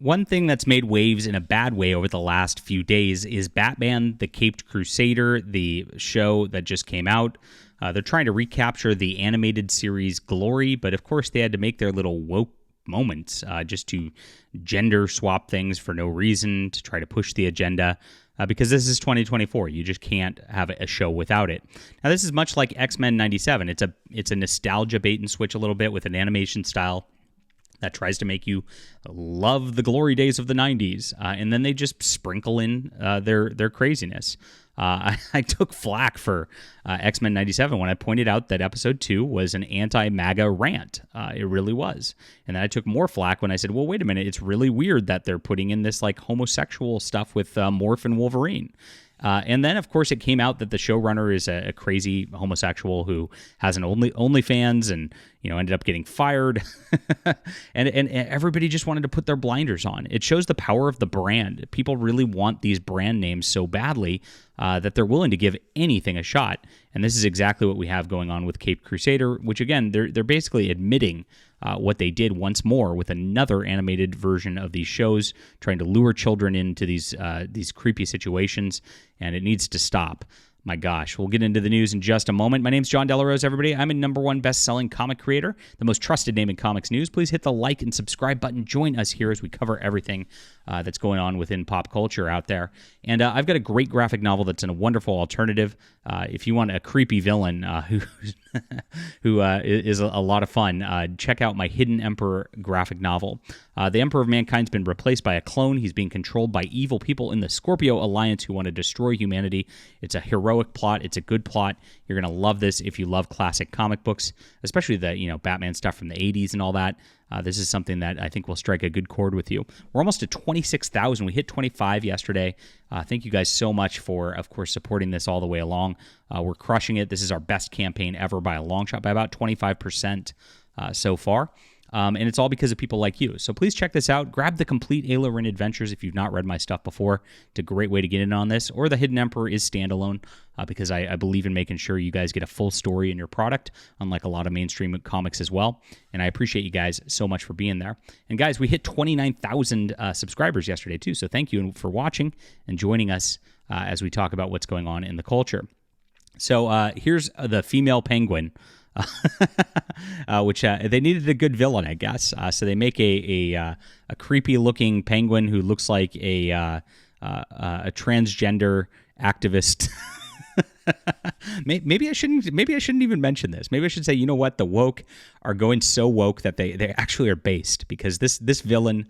One thing that's made waves in a bad way over the last few days is Batman the Caped Crusader, the show that just came out. They're trying to recapture the animated series glory, but of course they had to make their little woke moments just to gender swap things for no reason, to try to push the agenda. Because this is 2024. You just can't have a show without it. Now, this is much like X-Men 97. It's a nostalgia bait and switch a little bit with an animation style that tries to make you love the glory days of the 90s. And then they just sprinkle in their craziness. I took flack for X-Men 97 when I pointed out that episode 2 was an anti-MAGA rant. It really was. And then I took more flack when I said, well, wait a minute, it's really weird that they're putting in this like homosexual stuff with Morph and Wolverine. And then, of course, it came out that the showrunner is a crazy homosexual who has an OnlyFans and, ended up getting fired. and everybody just wanted to put their blinders on. It shows the power of the brand. People really want these brand names so badly that they're willing to give anything a shot. And this is exactly what we have going on with Caped Crusader, which, again, they're basically admitting what they did once more with another animated version of these shows, trying to lure children into these creepy situations, and it needs to stop. My gosh, we'll get into the news in just a moment. My name's John Delarose, everybody. I'm a #1 best-selling comic creator, the most trusted name in comics news. Please hit the like and subscribe button. Join us here as we cover everything that's going on within pop culture out there. And I've got a great graphic novel that's a wonderful alternative. If you want a creepy villain who is a lot of fun, check out my Hidden Emperor graphic novel. The Emperor of Mankind's been replaced by a clone. He's being controlled by evil people in the Scorpio Alliance who want to destroy humanity. It's a heroic plot. It's a good plot. You're going to love this if you love classic comic books, especially the Batman stuff from the 80s and all that. This is something that I think will strike a good chord with you. We're almost at 26,000. We hit 25 yesterday. Thank you guys so much for, of course, supporting this all the way along. We're crushing it. This is our best campaign ever by a long shot, by about 25% so far. And it's all because of people like you. So please check this out. Grab the complete Ayla Rin Adventures if you've not read my stuff before. It's a great way to get in on this. Or The Hidden Emperor is standalone because I believe in making sure you guys get a full story in your product, unlike a lot of mainstream comics as well. And I appreciate you guys so much for being there. And guys, we hit 29,000 subscribers yesterday too. So thank you for watching and joining us as we talk about what's going on in the culture. So here's the female penguin. Which they needed a good villain, I guess. So they make a creepy-looking penguin who looks like a transgender activist. Maybe I shouldn't even mention this. Maybe I should say, you know what? The woke are going so woke that they actually are based, because this villain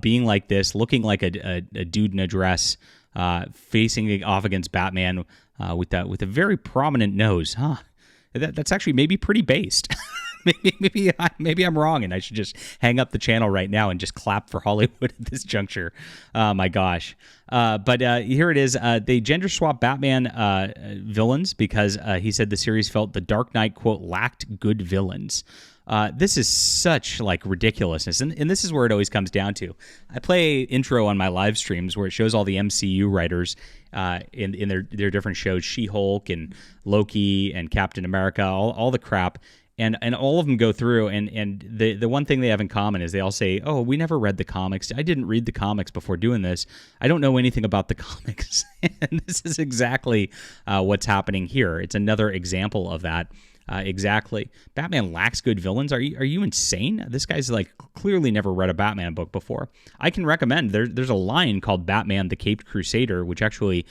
being like this, looking like a dude in a dress, facing off against Batman with a very prominent nose, huh? That's actually maybe pretty based. maybe I'm wrong, and I should just hang up the channel right now and just clap for Hollywood at this juncture. My gosh. But here it is. They gender swap Batman villains because he said the series felt the Dark Knight, quote, lacked good villains. This is such ridiculousness, and this is where it always comes down to. I play intro on my live streams where it shows all the MCU writers in their different shows, She-Hulk and Loki and Captain America, all the crap, and all of them go through, and the one thing they have in common is they all say, "Oh, we never read the comics. I didn't read the comics before doing this. I don't know anything about the comics." And this is exactly what's happening here. It's another example of that. Exactly. Batman lacks good villains. Are you insane? This guy's clearly never read a Batman book before. I can recommend there's a line called Batman the Caped Crusader, which actually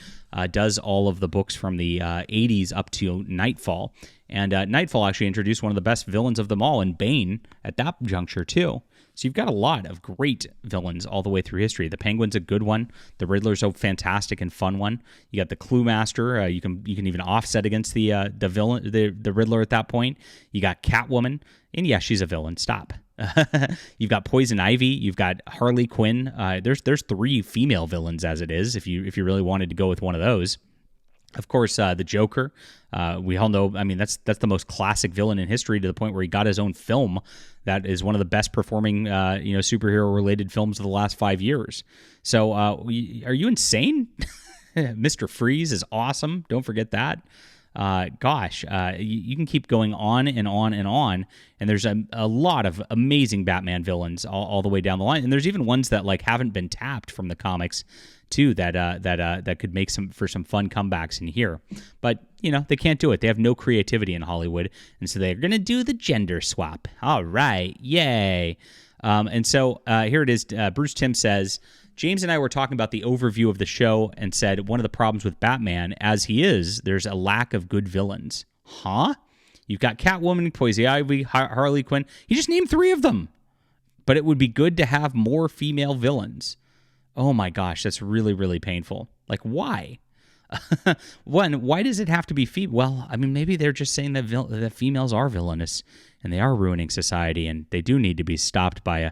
does all of the books from the 80s up to Nightfall. And Nightfall actually introduced one of the best villains of them all in Bane at that juncture too. So you've got a lot of great villains all the way through history. The Penguin's a good one. The Riddler's a fantastic and fun one. You got the Clue Master. You can even offset against the villain, the Riddler at that point. You got Catwoman, and yeah, she's a villain. Stop. You've got Poison Ivy. You've got Harley Quinn. There's 3 female villains as it is. If you really wanted to go with one of those. Of course, the Joker, we all know, I mean, that's the most classic villain in history, to the point where he got his own film that is one of the best performing, superhero-related films of the last 5 years. So are you insane? Mr. Freeze is awesome. Don't forget that. You can keep going on and on and on. And there's a lot of amazing Batman villains all the way down the line. And there's even ones that like haven't been tapped from the comics too that could make some fun comebacks in here. But they can't do it. They have no creativity in Hollywood, and so they're gonna do the gender swap. All right, yay! And so here it is. Bruce Timm says, James and I were talking about the overview of the show and said one of the problems with Batman, as he is, there's a lack of good villains. Huh? You've got Catwoman, Poison Ivy, Harley Quinn. You just named 3 of them. But it would be good to have more female villains. Oh my gosh, that's really, really painful. Like, why? One, why does it have to be female? Well, I mean, maybe they're just saying that females are villainous and they are ruining society and they do need to be stopped by a...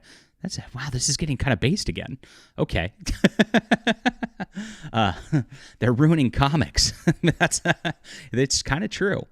Wow, this is getting kind of based again. Okay. They're ruining comics. It's kind of true.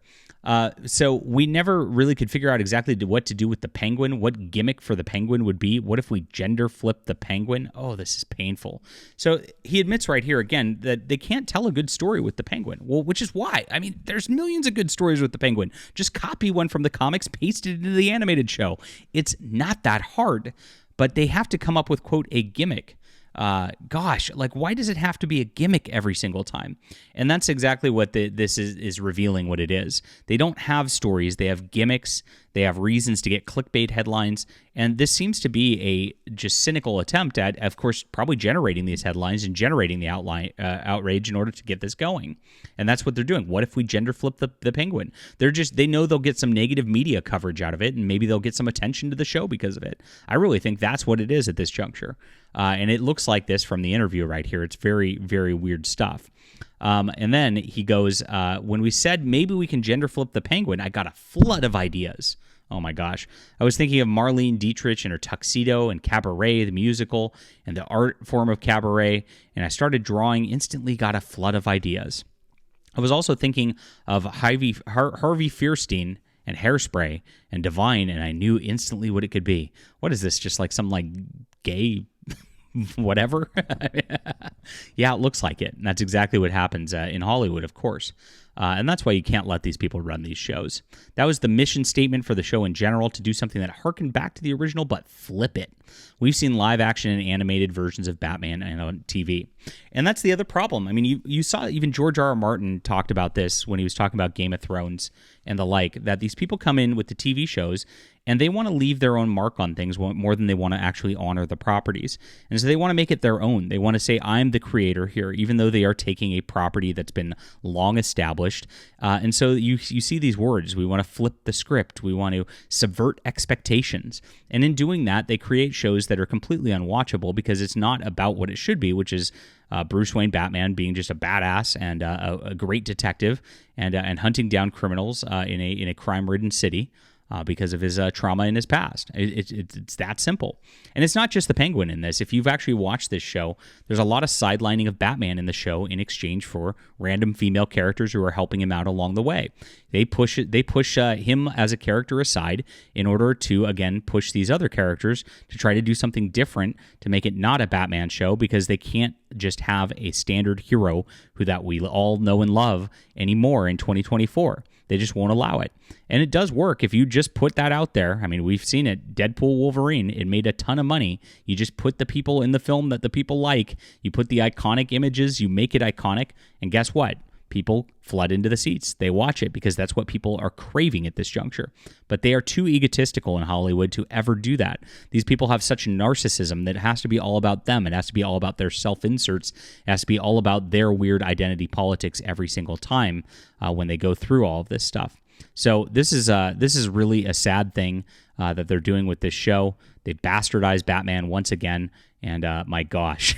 So we never really could figure out exactly what to do with the Penguin, what gimmick for the Penguin would be. What if we gender flip the Penguin? Oh, this is painful. So he admits right here again that they can't tell a good story with the Penguin. Well, which is why. I mean, there's millions of good stories with the Penguin. Just copy one from the comics, paste it into the animated show. It's not that hard, but they have to come up with, quote, a gimmick. Why does it have to be a gimmick every single time? And that's exactly what this is revealing what it is. They don't have stories. They have gimmicks. They have reasons to get clickbait headlines. And this seems to be a just cynical attempt at, of course, probably generating these headlines and generating the outrage in order to get this going. And that's what they're doing. What if we gender flip the Penguin? They know they'll get some negative media coverage out of it, and maybe they'll get some attention to the show because of it. I really think that's what it is at this juncture. And it looks like this from the interview right here. It's very, very weird stuff. And then he goes, when we said maybe we can gender flip the Penguin, I got a flood of ideas. Oh my gosh. I was thinking of Marlene Dietrich and her tuxedo and Cabaret, the musical, and the art form of Cabaret. And I started drawing, instantly got a flood of ideas. I was also thinking of Harvey Fierstein and Hairspray and Divine, and I knew instantly what it could be. What is this? Just like some gay whatever? Yeah, it looks like it. And that's exactly what happens in Hollywood, of course. And that's why you can't let these people run these shows. That was the mission statement for the show in general, to do something that harkened back to the original, but flip it. We've seen live action and animated versions of Batman on TV. And that's the other problem. I mean, you saw even George R.R. Martin talked about this when he was talking about Game of Thrones and the like, that these people come in with the TV shows and they want to leave their own mark on things more than they want to actually honor the properties. And so they want to make it their own. They want to say, I'm the creator here, even though they are taking a property that's been long established. And so you see these words. We want to flip the script. We want to subvert expectations. And in doing that, they create shows that are completely unwatchable because it's not about what it should be, which is Bruce Wayne Batman being just a badass and a great detective and hunting down criminals in a crime-ridden city. Because of his trauma in his past. It's that simple. And it's not just the Penguin in this. If you've actually watched this show, there's a lot of sidelining of Batman in the show in exchange for random female characters who are helping him out along the way. They push him as a character aside in order to, again, push these other characters to try to do something different to make it not a Batman show, because they can't just have a standard hero who that we all know and love anymore in 2024. They just won't allow it. And it does work if you just put that out there. I mean, we've seen it. Deadpool, Wolverine, it made a ton of money. You just put the people in the film that the people like. You put the iconic images. You make it iconic. And guess what? People flood into the seats. They watch it because that's what people are craving at this juncture. But they are too egotistical in Hollywood to ever do that. These people have such narcissism that it has to be all about them. It has to be all about their self-inserts. It has to be all about their weird identity politics every single time when they go through all of this stuff. So this is really a sad thing that they're doing with this show. They bastardized Batman once again, and my gosh.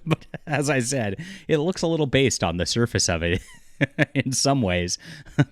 But as I said, it looks a little based on the surface of it in some ways.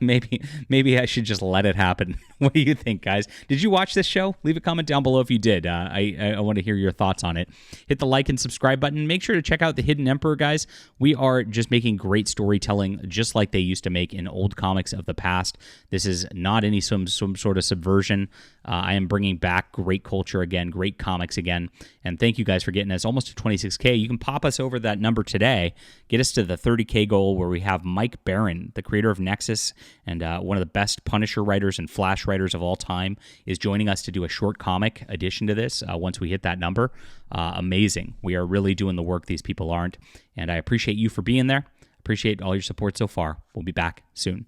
Maybe I should just let it happen. What do you think, guys? Did you watch this show? Leave a comment down below if you did. I want to hear your thoughts on it. Hit the like and subscribe button. Make sure to check out The Hidden Emperor, guys. We are just making great storytelling just like they used to make in old comics of the past. This is not any some sort of subversion. I am bringing back great culture again, great comics again. And thank you guys for getting us almost to 26K. You can pop us over that number today. Get us to the 30K goal where we have Mike Barron, the creator of Nexus and one of the best Punisher writers and Flash writers of all time, is joining us to do a short comic addition to this once we hit that number. Amazing. We are really doing the work these people aren't. And I appreciate you for being there. Appreciate all your support so far. We'll be back soon.